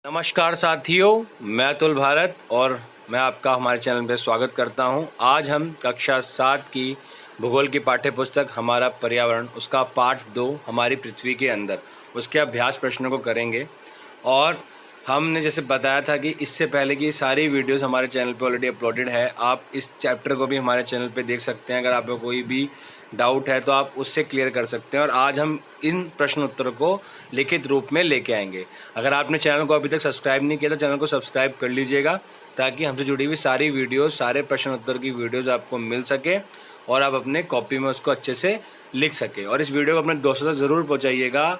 नमस्कार साथियों, मैं अतुल भारत और मैं आपका हमारे चैनल पर स्वागत करता हूं। आज हम कक्षा 7 की भूगोल की पाठ्य पुस्तक हमारा पर्यावरण उसका पाठ 2 हमारी पृथ्वी के अंदर उसके अभ्यास प्रश्नों को करेंगे। और हमने जैसे बताया था कि इससे पहले की सारी वीडियोस हमारे चैनल पे ऑलरेडी अपलोडेड है। आप इस चैप्टर को भी हमारे चैनल पे देख सकते हैं। अगर आपको कोई भी डाउट है तो आप उससे क्लियर कर सकते हैं। और आज हम इन प्रश्न उत्तर को लिखित रूप में लेके आएंगे। अगर आपने चैनल को अभी तक सब्सक्राइब नहीं किया तो चैनल को सब्सक्राइब कर लीजिएगा, ताकि हमसे जुड़ी हुई सारी वीडियोस, सारे प्रश्न उत्तर की वीडियोस आपको मिल सके और आप अपने कॉपी में उसको अच्छे से लिख सके। और इस वीडियो को अपने दोस्तों तक ज़रूर पहुँचाइएगा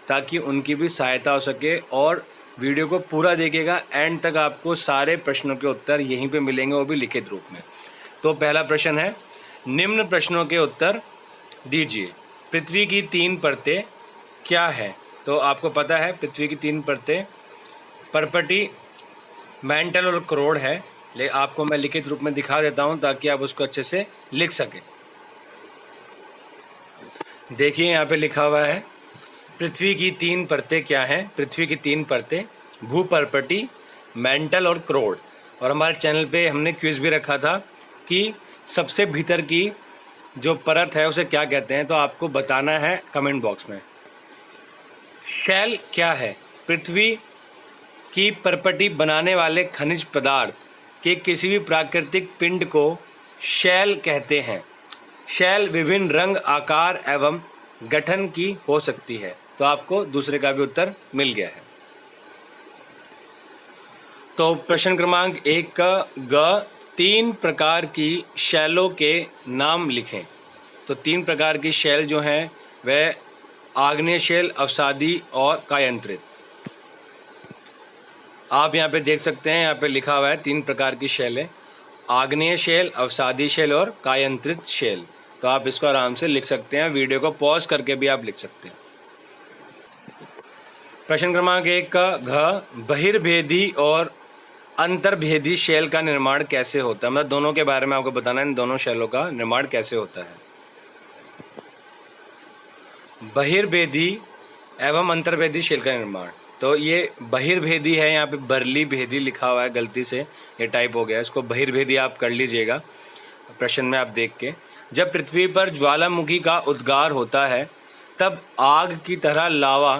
ताकि उनकी भी सहायता हो सके। और वीडियो को पूरा देखिएगा, एंड तक आपको सारे प्रश्नों के उत्तर यहीं पे मिलेंगे, वो भी लिखित रूप में। तो पहला प्रश्न है, निम्न प्रश्नों के उत्तर दीजिए। पृथ्वी की 3 परतें क्या है? तो आपको पता है पृथ्वी की 3 परतें पर्पटी, मैंटल और क्रोड है। लेकिन आपको मैं लिखित रूप में दिखा देता हूं ताकि आप उसको अच्छे से लिख सकें। देखिए यहाँ पे लिखा हुआ है, पृथ्वी की 3 परतें क्या हैं? पृथ्वी की 3 परतें भूपर्पटी, मेंटल और क्रोड। और हमारे चैनल पे हमने क्विज भी रखा था कि सबसे भीतर की जो परत है उसे क्या कहते हैं, तो आपको बताना है कमेंट बॉक्स में। शैल क्या है? पृथ्वी की परपटी बनाने वाले खनिज पदार्थ के किसी भी प्राकृतिक पिंड को शैल कहते हैं। शैल विभिन्न रंग, आकार एवं गठन की हो सकती है। तो आपको दूसरे का भी उत्तर मिल गया है। तो प्रश्न क्रमांक 1 का ग, 3 प्रकार की शैलों के नाम लिखें। तो 3 प्रकार की शैल जो हैं वह आग्नेय शैल, अवसादी और कायांतरित। आप यहाँ पे देख सकते हैं, यहाँ पे लिखा हुआ है 3 प्रकार की शैलें, आग्नेय शैल, अवसादी शैल और कायांतरित शैल। तो आप इसको आराम से लिख सकते हैं, वीडियो को पॉज करके भी आप लिख सकते हैं। प्रश्न क्रमांक 1 का घ, बहिर्भेदी और अंतर्भेदी शैल का निर्माण कैसे होता है? मतलब दोनों के बारे में आपको बताना है, इन दोनों शैलों का निर्माण कैसे होता है। बहिर्भेदी एवं अंतर्भेदी शैल का निर्माण, तो ये बहिर्भेदी है, यहाँ पे बरली भेदी लिखा हुआ है, गलती से ये टाइप हो गया। इसको बहिर्भेदी आप कर लीजिएगा प्रश्न में आप देख के। जब पृथ्वी पर ज्वालामुखी का उद्गार होता है तब आग की तरह लावा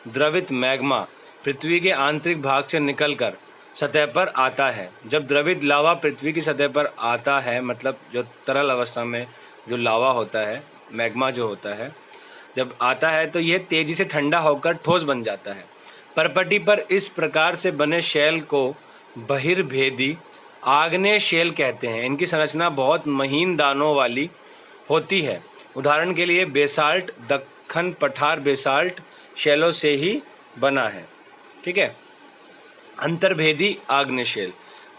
द्रवित मैग्मा पृथ्वी के आंतरिक भाग से निकलकर सतह पर आता है। जब द्रवित लावा पृथ्वी की सतह पर आता है, मतलब जो तरल अवस्था में जो लावा होता है, मैग्मा जो होता है, जब आता है तो यह तेजी से ठंडा होकर ठोस बन जाता है। परपटी पर इस प्रकार से बने शैल को बहिर्भेदी आग्नेय शैल कहते हैं। इनकी संरचना बहुत महीन दानों वाली होती है। उदाहरण के लिए बेसाल्ट, दक्कन पठार बेसाल्ट शैलों से ही बना है। ठीक है। अंतर्भेदी आग्नेय शैल,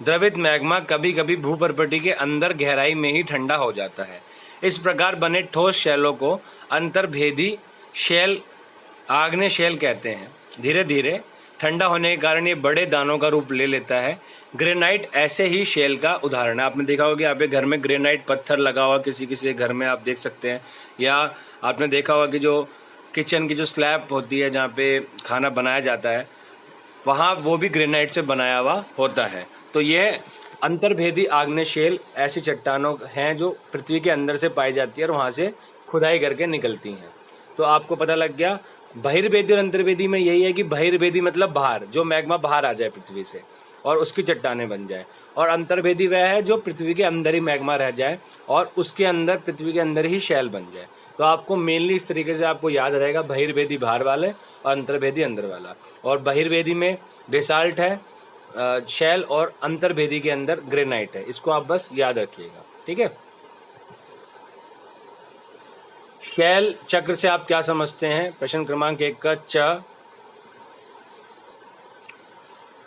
द्रवित मैग्मा कभी कभी भूपर्पटी के अंदर गहराई में ही ठंडा हो जाता है। इस प्रकार बने ठोस शैलों को अंतर्भेदी शैल, आग्नेय शैल कहते हैं। धीरे धीरे ठंडा होने के कारण ये बड़े दानों का रूप ले लेता है। ग्रेनाइट ऐसे ही शैल का उदाहरण है। आपने देखा होगा कि आपके घर में ग्रेनाइट पत्थर लगा हुआ किसी किसी घर में आप देख सकते हैं, या आपने देखा होगा कि जो किचन की जो स्लैब होती है जहाँ पे खाना बनाया जाता है, वहाँ वो भी ग्रेनाइट से बनाया हुआ होता है। तो यह अंतर्भेदी आग्नेय शैल ऐसी चट्टानों हैं जो पृथ्वी के अंदर से पाई जाती है और वहाँ से खुदाई करके निकलती हैं। तो आपको पता लग गया। बहिर्भेदी और अंतर्भेदी में यही है कि बहिर्भेदी मतलब बाहर, जो मैग्मा बाहर आ जाए पृथ्वी से और उसकी चट्टानें बन जाए, और अंतर्भेदी वह है जो पृथ्वी के अंदर ही मैग्मा रह जाए और उसके अंदर, पृथ्वी के अंदर ही शैल बन जाए। तो आपको मेनली इस तरीके से आपको याद रहेगा, बहिर्भेदी बाहर वाले और अंतर्भेदी अंदर वाला। और बहिर्भेदी में बेसाल्ट है शैल और अंतर्भेदी के अंदर ग्रेनाइट है। इसको आप बस याद रखिएगा। ठीक है। शैल चक्र से आप क्या समझते हैं? प्रश्न क्रमांक 1 का च,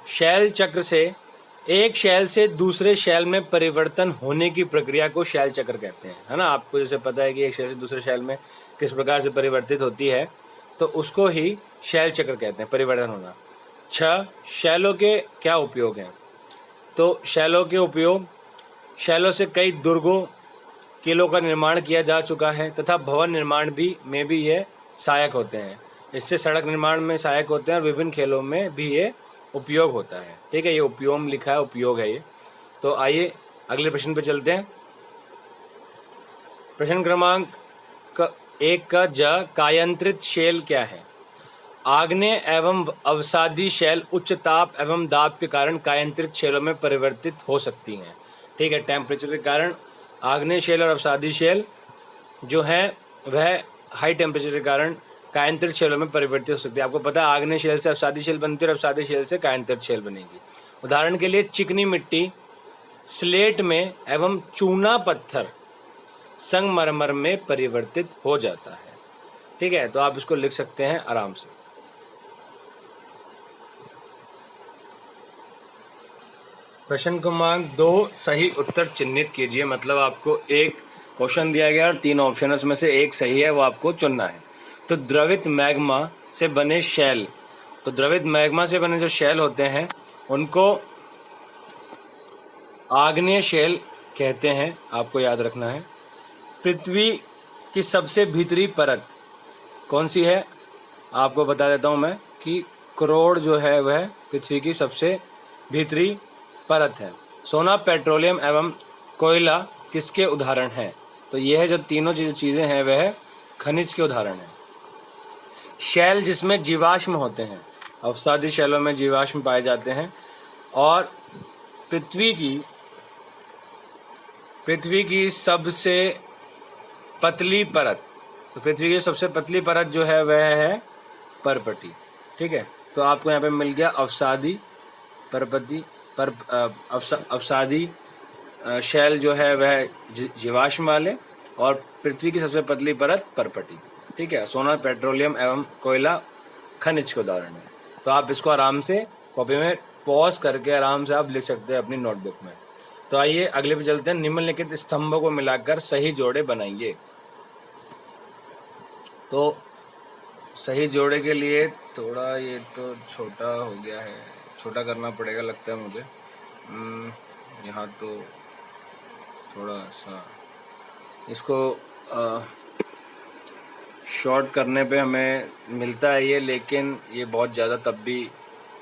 शैल चक्र से एक शैल से दूसरे शैल में परिवर्तन होने की प्रक्रिया को शैल चक्र कहते हैं, है ना। आपको जैसे पता है कि एक शैल से दूसरे शैल में किस प्रकार से परिवर्तित होती है, तो उसको ही शैल चक्र कहते हैं, परिवर्तन होना। 6, शैलों के क्या उपयोग हैं? तो शैलों के उपयोग, शैलों से कई दुर्गों, किलों का निर्माण किया जा चुका है तथा भवन निर्माण में भी ये सहायक होते हैं। इससे सड़क निर्माण में सहायक होते हैं और विभिन्न खेलों में भी ये उपयोग होता है। ठीक है, ये उपयोग लिखा है, उपयोग है ये। तो आइए अगले प्रश्न पे चलते हैं। प्रश्न क्रमांक 1 का कायांतरित शेल क्या है? आग्नेय एवं अवसादी शेल उच्च ताप एवं दाब के कारण कायांतरित शेलों में परिवर्तित हो सकती हैं। ठीक है, टेम्परेचर के कारण आग्नेय शेल और अवसादी शेल जो है वह हाई टेम्परेचर के कारण कायांतरित शेलों में परिवर्तित हो सकती है। आपको पता है आग्नेय शेल से अवसादी शेल बनती है और अवसादी शेल से कायांतरित शेल बनेगी। उदाहरण के लिए चिकनी मिट्टी स्लेट में एवं चूना पत्थर संगमरमर में परिवर्तित हो जाता है। ठीक है, तो आप इसको लिख सकते हैं आराम से। प्रश्न क्रमांक 2 सही उत्तर चिन्हित कीजिए। मतलब आपको एक क्वेश्चन दिया गया और 3 ऑप्शन है, उसमें से एक सही है, वो आपको चुनना है। तो द्रवित मैग्मा से बने शेल, तो द्रवित मैग्मा से बने जो शेल होते हैं उनको आग्नेय शेल कहते हैं, आपको याद रखना है। पृथ्वी की सबसे भीतरी परत कौन सी है? आपको बता देता हूं मैं कि करोड़ जो है वह पृथ्वी की सबसे भीतरी परत है। सोना, पेट्रोलियम एवं कोयला किसके उदाहरण हैं? तो यह जो तीनों चीजें हैं वह खनिज के उदाहरण हैं। शेल जिसमें जीवाश्म होते हैं, अवसादी शेलों में जीवाश्म पाए जाते हैं। और पृथ्वी की सबसे पतली परत, तो पृथ्वी की सबसे पतली परत जो है वह है परपटी। ठीक है, तो आपको यहाँ पे मिल गया अवसादी, परपति, अवसादी शेल जो है वह जीवाश्म वाले, और पृथ्वी की सबसे पतली परत परपटी। ठीक है, सोना, पेट्रोलियम एवं कोयला खनिज के उदाहरण है। तो आप इसको आराम से कॉपी में पॉज करके आराम से आप लिख सकते हैं अपनी नोटबुक में। तो आइए अगले पे चलते हैं। निम्नलिखित स्तंभों को मिलाकर सही जोड़े बनाइए। तो सही जोड़े के लिए थोड़ा ये तो छोटा हो गया है, छोटा करना पड़ेगा लगता है मुझे। यहाँ तो थोड़ा सा इसको शॉर्ट करने पे हमें मिलता है ये, लेकिन ये बहुत ज़्यादा तब भी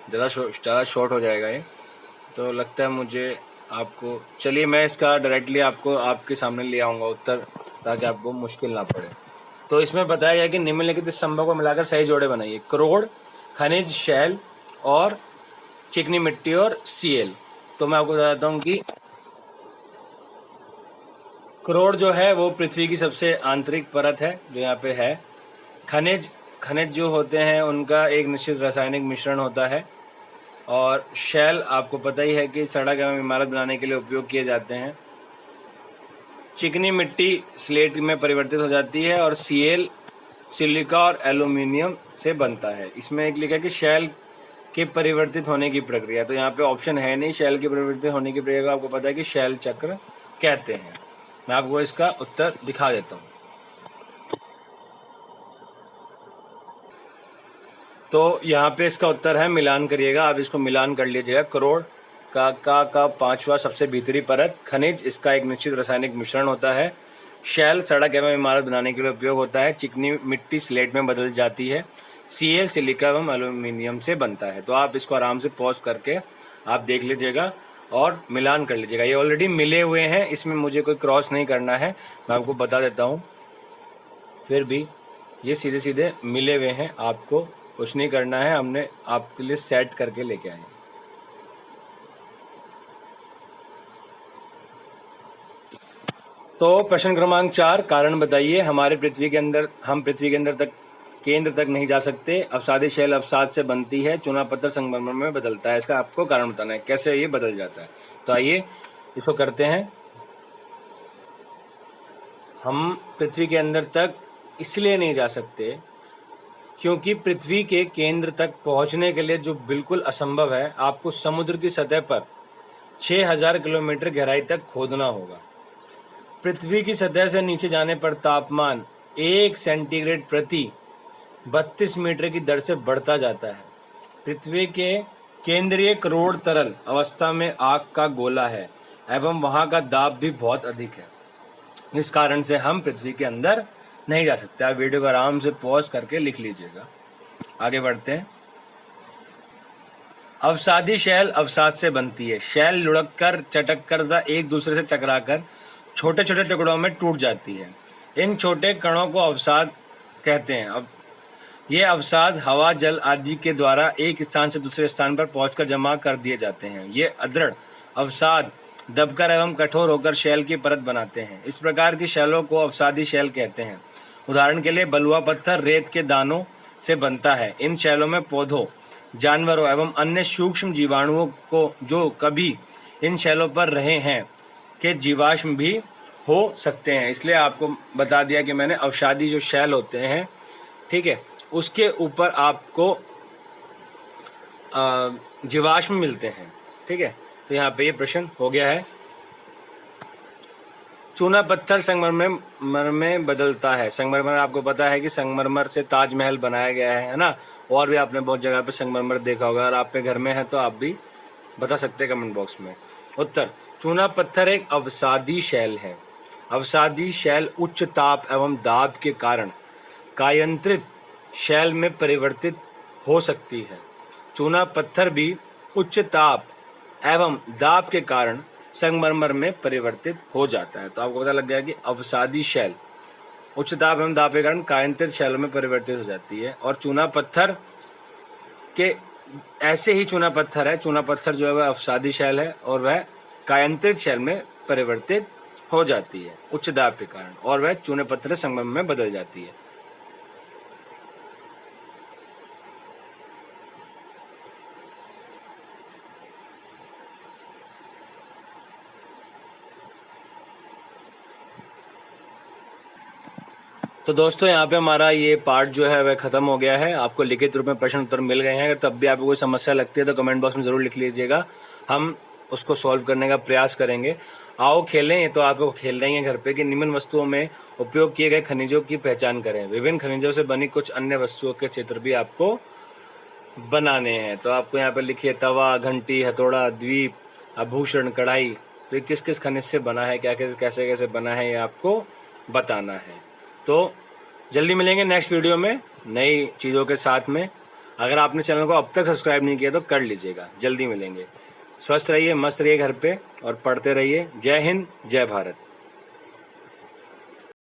ज़्यादा शॉर्ट हो जाएगा ये, तो लगता है मुझे आपको। चलिए मैं इसका डायरेक्टली आपको आपके सामने ले आऊँगा उत्तर, ताकि आपको मुश्किल ना पड़े। तो इसमें बताया गया कि निम्नलिखित स्तंभों को मिलाकर सही जोड़े बनाइए। करोड़, खनिज, शेल और चिकनी मिट्टी और सीएल। तो मैं आपको बताता हूँ कि करोड़ जो है वो पृथ्वी की सबसे आंतरिक परत है जो यहाँ पे है। खनिज जो होते हैं उनका एक निश्चित रासायनिक मिश्रण होता है। और शेल आपको पता ही है कि सड़क एवं इमारत बनाने के लिए उपयोग किए जाते हैं। चिकनी मिट्टी स्लेट में परिवर्तित हो जाती है। और सीएल सिलिका और एल्यूमिनियम से बनता है। इसमें एक लिखा है कि शेल के परिवर्तित होने की प्रक्रिया, तो यहाँ पे ऑप्शन है नहीं शेल के परिवर्तित होने की प्रक्रिया। आपको पता है कि शेल चक्र कहते हैं। मैं आपको इसका उत्तर दिखा देता हूँ। तो यहाँ पे इसका उत्तर है, मिलान करिएगा, आप इसको मिलान कर लीजिएगा। करोड़ का पांचवा सबसे भीतरी परत। खनिज, इसका एक निश्चित रासायनिक मिश्रण होता है। शेल सड़क एवं इमारत बनाने के लिए उपयोग होता है। चिकनी मिट्टी स्लेट में बदल जाती है। सीएल सिलिका एवं एल्यूमिनियम से बनता है। तो आप इसको आराम से पॉज करके आप देख लीजिएगा और मिलान कर लीजिएगा। ये ऑलरेडी मिले हुए हैं, इसमें मुझे कोई क्रॉस नहीं करना है, मैं आपको बता देता हूँ। फिर भी ये सीधे सीधे मिले हुए हैं, आपको कुछ नहीं करना है, हमने आपके लिए सेट करके लेके आए हैं। तो प्रश्न क्रमांक 4, कारण बताइए। हम पृथ्वी के अंदर तक केंद्र तक नहीं जा सकते। अवसादी शेल अवसाद से बनती है। चूना पत्थर संगमरमर में बदलता है। इसका आपको कारण बताना है, कैसे ये बदल जाता है। तो आइए इसको करते हैं। हम पृथ्वी के अंदर तक इसलिए नहीं जा सकते क्योंकि पृथ्वी के केंद्र तक पहुंचने के लिए, जो बिल्कुल असंभव है, आपको समुद्र की सतह पर 6000 किलोमीटर गहराई तक खोदना होगा। पृथ्वी की सतह से नीचे जाने पर तापमान 1 सेंटीग्रेड प्रति 32 मीटर की दर से बढ़ता जाता है। पृथ्वी के केंद्रीय करोड़ तरल अवस्था में आग का गोला है एवं वहां का दाब भी बहुत अधिक है। इस कारण से हम पृथ्वी के अंदर नहीं जा सकते। आप वीडियो को आराम से पॉज करके लिख लीजिएगा। आगे बढ़ते हैं। अवसादी शैल अवसाद से बनती है। शैल लुढ़क कर, चटक कर तथा एक दूसरे से टकराकर छोटे छोटे टुकड़ों में टूट जाती है। इन छोटे कणों को अवसाद कहते हैं। अब ये अवसाद हवा, जल आदि के द्वारा एक स्थान से दूसरे स्थान पर पहुंचकर जमा कर दिए जाते हैं। ये अदृढ़ अवसाद दबकर एवं कठोर होकर शैल की परत बनाते हैं। इस प्रकार की शैलों को अवसादी शैल कहते हैं। उदाहरण के लिए बलुआ पत्थर रेत के दानों से बनता है। इन शैलों में पौधों, जानवरों एवं अन्य सूक्ष्म जीवाणुओं को जो कभी इन शैलों पर रहे हैं के जीवाश्म भी हो सकते हैं। इसलिए आपको बता दिया कि मैंने अवसादी जो शैल होते हैं, ठीक है, उसके ऊपर आपको जीवाश्म मिलते हैं। ठीक है, तो यहाँ पे ये प्रश्न हो गया है। चूना पत्थर संगमरमर में बदलता है। संगमरमर आपको पता है कि संगमरमर से ताजमहल बनाया गया है ना। और भी आपने बहुत जगह पे संगमरमर देखा होगा। और आप पे घर में है तो आप भी बता सकते हैं कमेंट बॉक्स में। उत्तर, चूना पत्थर एक अवसादी शैल है। अवसादी शैल उच्च ताप एवं दाब के कारण कायांतरित शैल में परिवर्तित हो सकती है। चूना पत्थर भी उच्च ताप एवं दाब के कारण संगमरमर में परिवर्तित हो जाता है। तो आपको पता लग गया कि अवसादी शैल उच्च ताप एवं दाब के कारण कायांतरित शैलों में परिवर्तित हो जाती है। और चूना पत्थर के ऐसे ही चूना पत्थर है। चूना पत्थर जो है वह अवसादी शैल है और वह कायांतरित शैल में परिवर्तित हो जाती है उच्च दाब के कारण, और वह चूने पत्थर संगमरमर में बदल जाती है। तो दोस्तों यहाँ पे हमारा ये पार्ट जो है वह खत्म हो गया है। आपको लिखित रूप में प्रश्न उत्तर मिल गए हैं। अगर तब भी आपको कोई समस्या लगती है तो कमेंट बॉक्स में जरूर लिख लीजिएगा, हम उसको सॉल्व करने का प्रयास करेंगे। आओ खेलें। ये तो आपको खेल रही हैं घर पे कि निम्न वस्तुओं में उपयोग किए गए खनिजों की पहचान करें। विभिन्न खनिजों से बनी कुछ अन्य वस्तुओं के चित्र भी आपको बनाने हैं। तो आपको यहाँ पे लिखिए तवा, घंटी, हथौड़ा, द्वीप, आभूषण, कढ़ाई। तो ये किस किस खनिज से बना है, क्या कैसे कैसे बना है, ये आपको बताना है। तो जल्दी मिलेंगे नेक्स्ट वीडियो में नई चीज़ों के साथ में। अगर आपने चैनल को अब तक सब्सक्राइब नहीं किया तो कर लीजिएगा। जल्दी मिलेंगे। स्वस्थ रहिए, मस्त रहिए घर पे और पढ़ते रहिए। जय हिंद, जय भारत।